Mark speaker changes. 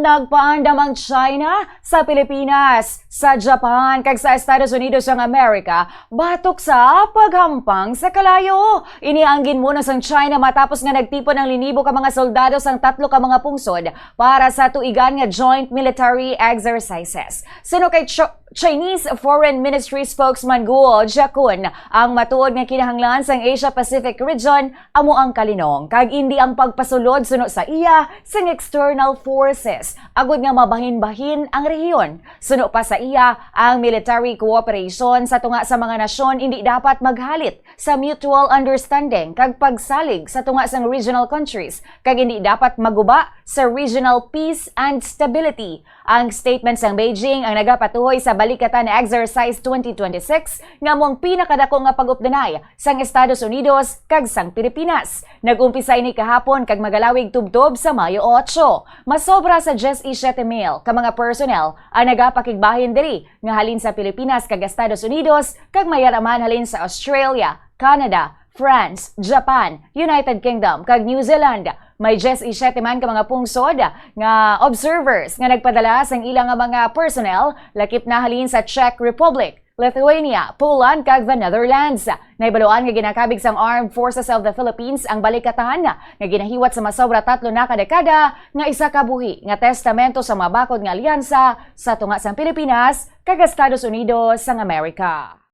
Speaker 1: nagpaandam ang China sa Pilipinas, sa Japan, kag sa Estados Unidos ng Amerika, batok sa paghampang sa kalayo. Inianggin muna sang China matapos nga nagtipon ng linibo ka mga soldado sang tatlo ka mga pungsod para sa tuigan nga joint military exercises. Suno kay Chinese Foreign Ministry spokesman Guo Jiakun, ang matuod nga kinahanglan sang Asia-Pacific region amo ang kalinong kag hindi ang pagpasulod suno sa iya sang external forces agud nga mabahin-bahin ang rehiyon. Suno pa sa iya ang military cooperation sa tunga sa mga nasyon hindi dapat maghalit sa mutual understanding kag pagsalig sa tunga sang regional countries kag hindi dapat maguba sa regional peace and stability. Ang statement sang Beijing ang nagapatuhoy sa Balikatan Exercise 2026 nga mong pinakadako nga pag-updanay sang Estados Unidos kag sang Pilipinas. Nag-umpisa ini kahapon kag magalawig tubtob sa Mayo 8. Masobra sa 17,000 ka mga personnel ang nagapakigbahin diri nga halin sa Pilipinas kag Estados Unidos kag mayaraman halin sa Australia, Canada, France, Japan, United Kingdom kag New Zealand. May 17 man ka mga pungsod nga observers nga nagpadala sang ilang mga personnel lakip na halin sa Czech Republic, Lithuania, Poland kag the Netherlands. Naibaluan nga ginakabig sang Armed Forces of the Philippines ang balikatan nga ginahiwat sa masobra 3 na kadekada nga isa ka buhi nga testamento sa mabakod nga alyansa sa tunga sang Pilipinas kag Estados Unidos sang Amerika.